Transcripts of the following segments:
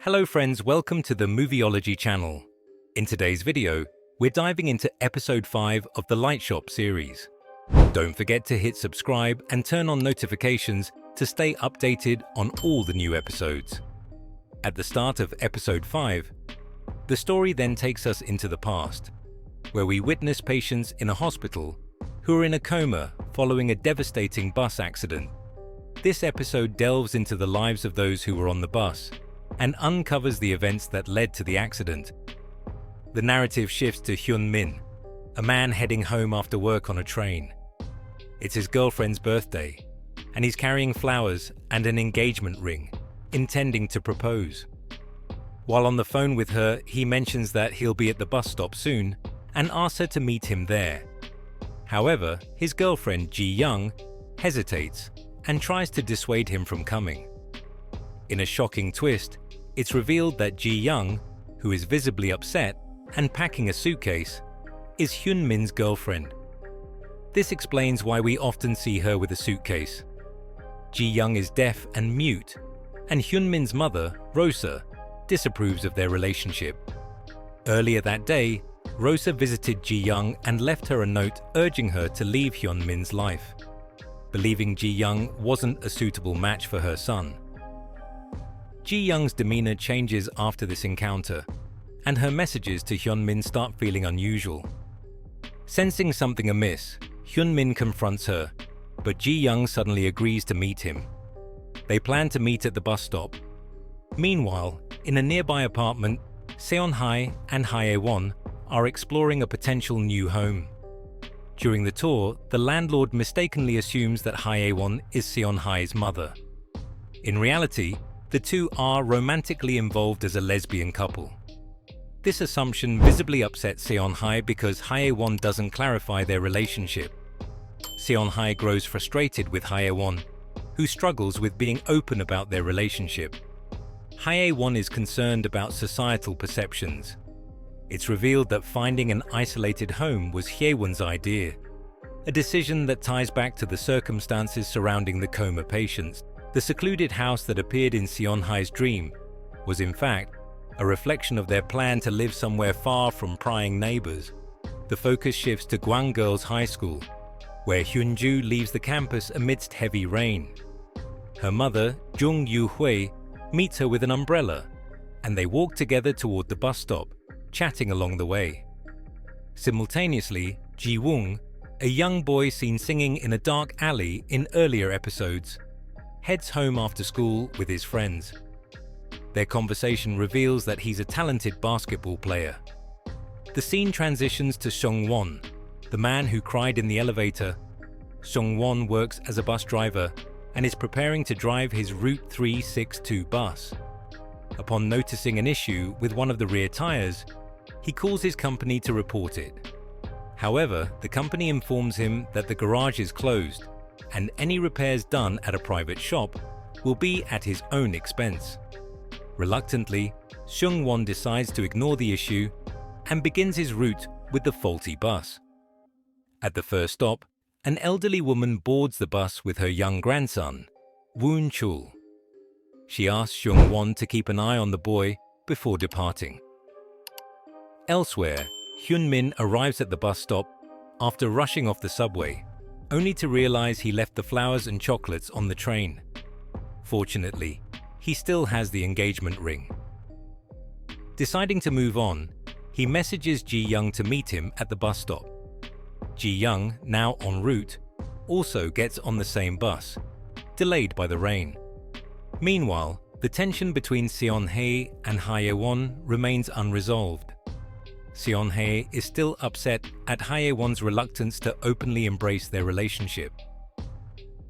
Hello friends, welcome to the Movieology channel. In today's video, we're diving into episode 5 of the Light Shop series. Don't forget to hit subscribe and turn on notifications to stay updated on all the new episodes. At the start of episode 5, the story then takes us into the past, where we witness patients in a hospital who are in a coma following a devastating bus accident. This episode delves into the lives of those who were on the bus and uncovers the events that led to the accident. The narrative shifts to Hyun Min, a man heading home after work on a train. It's his girlfriend's birthday, and he's carrying flowers and an engagement ring, intending to propose. While on the phone with her, he mentions that he'll be at the bus stop soon and asks her to meet him there. However, his girlfriend Ji Young hesitates and tries to dissuade him from coming. In a shocking twist, it's revealed that Ji Young, who is visibly upset and packing a suitcase, is Hyun Min's girlfriend. This explains why we often see her with a suitcase. Ji Young is deaf and mute, and Hyun Min's mother, Rosa, disapproves of their relationship. Earlier that day, Rosa visited Ji Young and left her a note urging her to leave Hyun Min's life, believing Ji Young wasn't a suitable match for her son. Ji Young's demeanor changes after this encounter, and her messages to Hyun Min start feeling unusual. Sensing something amiss, Hyun Min confronts her, but Ji Young suddenly agrees to meet him. They plan to meet at the bus stop. Meanwhile, in a nearby apartment, Seon-hae and Hae-won are exploring a potential new home. During the tour, the landlord mistakenly assumes that Hae-won is Seon-hae's mother. In reality, the two are romantically involved as a lesbian couple. This assumption visibly upsets Seon-hae because Hae-won doesn't clarify their relationship. Seon-hae grows frustrated with Hae-won, who struggles with being open about their relationship. Hae-won is concerned about societal perceptions. It's revealed that finding an isolated home was Hye-won's idea, a decision that ties back to the circumstances surrounding the coma patients. The secluded house that appeared in Seon-hae's dream was in fact a reflection of their plan to live somewhere far from prying neighbors. The focus shifts to Gwang Girls High School, where Hyunju leaves the campus amidst heavy rain. Her mother, Jung Yoo-hui, meets her with an umbrella, and they walk together toward the bus stop, chatting along the way. Simultaneously, Ji-woong, a young boy seen singing in a dark alley in earlier episodes, heads home after school with his friends. Their conversation reveals that he's a talented basketball player. The scene transitions to Seong-won, the man who cried in the elevator. Seong-won works as a bus driver and is preparing to drive his Route 362 bus. Upon noticing an issue with one of the rear tires, he calls his company to report it. However, the company informs him that the garage is closed and any repairs done at a private shop will be at his own expense. Reluctantly, Seong-won decides to ignore the issue and begins his route with the faulty bus. At the first stop, an elderly woman boards the bus with her young grandson, Woon-chul. She asks Seong-won to keep an eye on the boy before departing. Elsewhere, Hyun Min arrives at the bus stop after rushing off the subway, only to realize he left the flowers and chocolates on the train. Fortunately, he still has the engagement ring. Deciding to move on, he messages Ji Young to meet him at the bus stop. Ji Young, now en route, also gets on the same bus, delayed by the rain. Meanwhile, the tension between Seon-hae and Hae-won remains unresolved. Seon-hae is still upset at Hae-won's reluctance to openly embrace their relationship.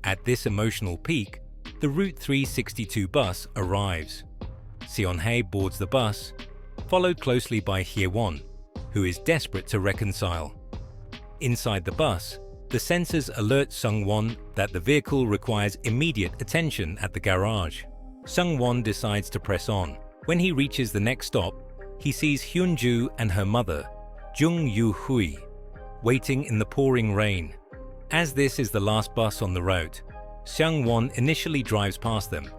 At this emotional peak, the Route 362 bus arrives. Seon-hae boards the bus, followed closely by Hye-won, who is desperate to reconcile. Inside the bus, the sensors alert Sung-won that the vehicle requires immediate attention at the garage. Sung-won decides to press on. When he reaches the next stop, he sees Hyunju and her mother, Jung Yoo-hui, waiting in the pouring rain. As this is the last bus on the route, Seong-won initially drives past them,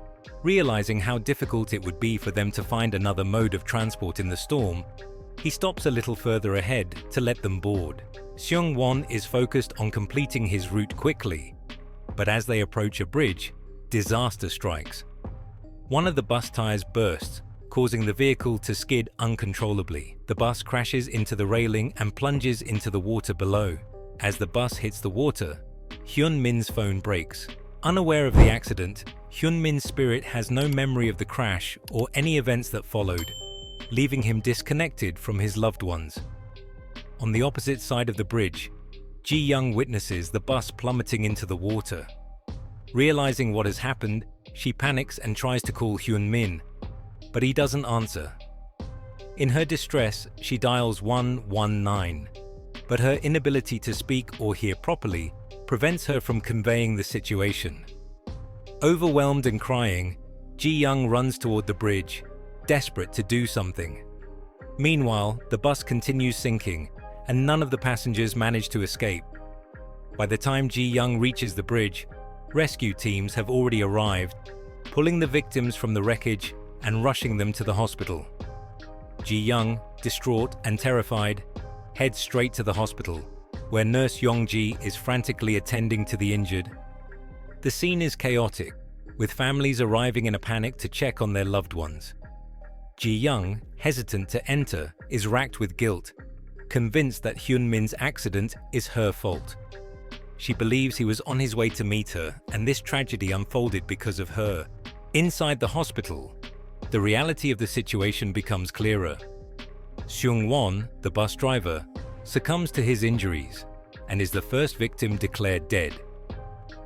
Realizing how difficult it would be for them to find another mode of transport in the storm, he stops a little further ahead to let them board. Seung-won is focused on completing his route quickly, but as they approach a bridge, disaster strikes. One of the bus tires bursts, causing the vehicle to skid uncontrollably. The bus crashes into the railing and plunges into the water below. As the bus hits the water, Hyun-min's phone breaks. Unaware of the accident, Hyun-min's spirit has no memory of the crash or any events that followed, leaving him disconnected from his loved ones. On the opposite side of the bridge, Ji-young witnesses the bus plummeting into the water. Realizing what has happened, she panics and tries to call Hyun-min, but he doesn't answer. In her distress, she dials 119, but her inability to speak or hear properly prevents her from conveying the situation. Overwhelmed and crying, Ji-young runs toward the bridge, desperate to do something. Meanwhile, the bus continues sinking, and none of the passengers manage to escape. By the time Ji-young reaches the bridge, rescue teams have already arrived, pulling the victims from the wreckage and rushing them to the hospital. Ji-young, distraught and terrified, heads straight to the hospital, where Nurse Yong-ji is frantically attending to the injured. The scene is chaotic, with families arriving in a panic to check on their loved ones. Ji-young, hesitant to enter, is racked with guilt, convinced that Hyun-min's accident is her fault. She believes he was on his way to meet her, and this tragedy unfolded because of her. Inside the hospital, the reality of the situation becomes clearer. Seung-won, the bus driver, succumbs to his injuries and is the first victim declared dead.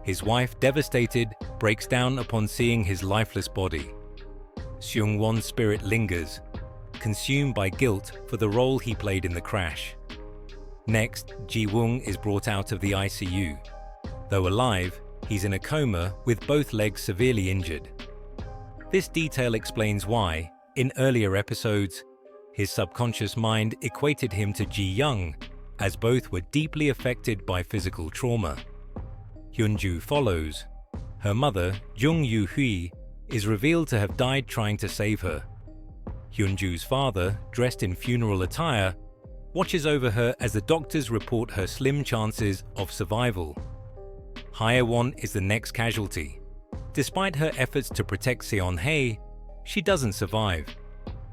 His wife, devastated, breaks down upon seeing his lifeless body. Seung-won's spirit lingers, consumed by guilt for the role he played in the crash. Next, Ji-woong is brought out of the ICU. Though alive, he's in a coma with both legs severely injured. This detail explains why, in earlier episodes, his subconscious mind equated him to Ji-young, as both were deeply affected by physical trauma. Hyun-ju follows. Her mother, Jung Yoo-hui, is revealed to have died trying to save her. Hyun-ju's father, dressed in funeral attire, watches over her as the doctors report her slim chances of survival. Hae-won is the next casualty. Despite her efforts to protect Seon-hae, she doesn't survive.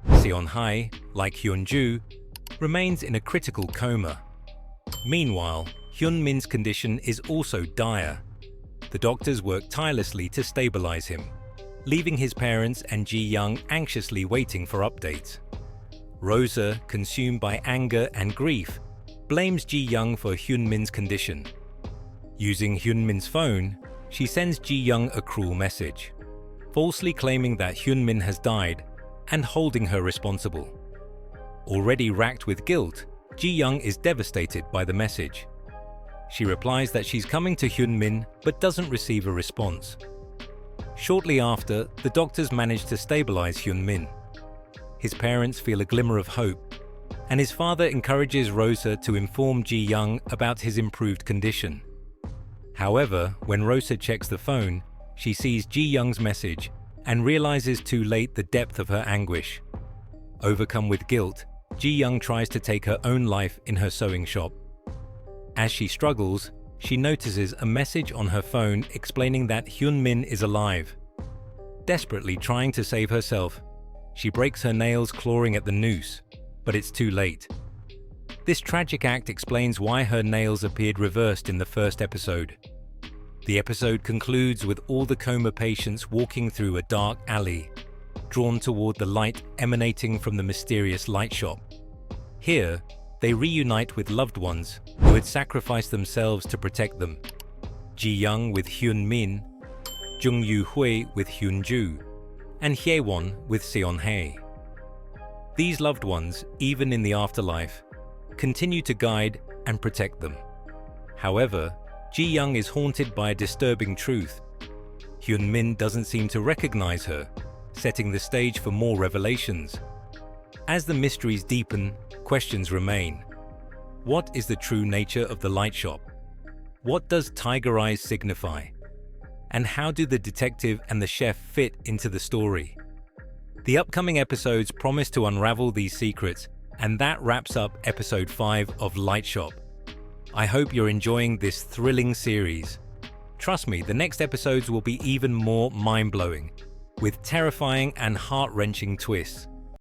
Seon-hae, like Hyun-ju, remains in a critical coma. Meanwhile, Hyun-min's condition is also dire. The doctors work tirelessly to stabilize him, leaving his parents and Ji-young anxiously waiting for updates. Rosa, consumed by anger and grief, blames Ji-young for Hyun-min's condition. Using Hyun-min's phone, she sends Ji-young a cruel message, falsely claiming that Hyun-min has died and holding her responsible. Already racked with guilt, Ji-young is devastated by the message. She replies that she's coming to Hyun-min but doesn't receive a response. Shortly after, the doctors manage to stabilize Hyun-min. His parents feel a glimmer of hope, and his father encourages Rosa to inform Ji-young about his improved condition. However, when Rosa checks the phone, she sees Ji-young's message and realizes too late the depth of her anguish. Overcome with guilt, Ji-young tries to take her own life in her sewing shop. As she struggles, she notices a message on her phone explaining that Hyun-min is alive. Desperately trying to save herself, she breaks her nails clawing at the noose, but it's too late. This tragic act explains why her nails appeared reversed in the first episode. The episode concludes with all the coma patients walking through a dark alley, drawn toward the light emanating from the mysterious light shop. Here, they reunite with loved ones who had sacrificed themselves to protect them. Ji-young with Hyun-min, Jung Yoo-hui with Hyun-ju, and Hae-won with Seon-hae. These loved ones, even in the afterlife, continue to guide and protect them. However, Ji-young is haunted by a disturbing truth. Hyun-min doesn't seem to recognize her, setting the stage for more revelations. As the mysteries deepen, questions remain. What is the true nature of the light shop? What does Tiger Eyes signify? And how do the detective and the chef fit into the story? The upcoming episodes promise to unravel these secrets, and that wraps up episode 5 of Light Shop. I hope you're enjoying this thrilling series. Trust me, the next episodes will be even more mind-blowing, with terrifying and heart-wrenching twists.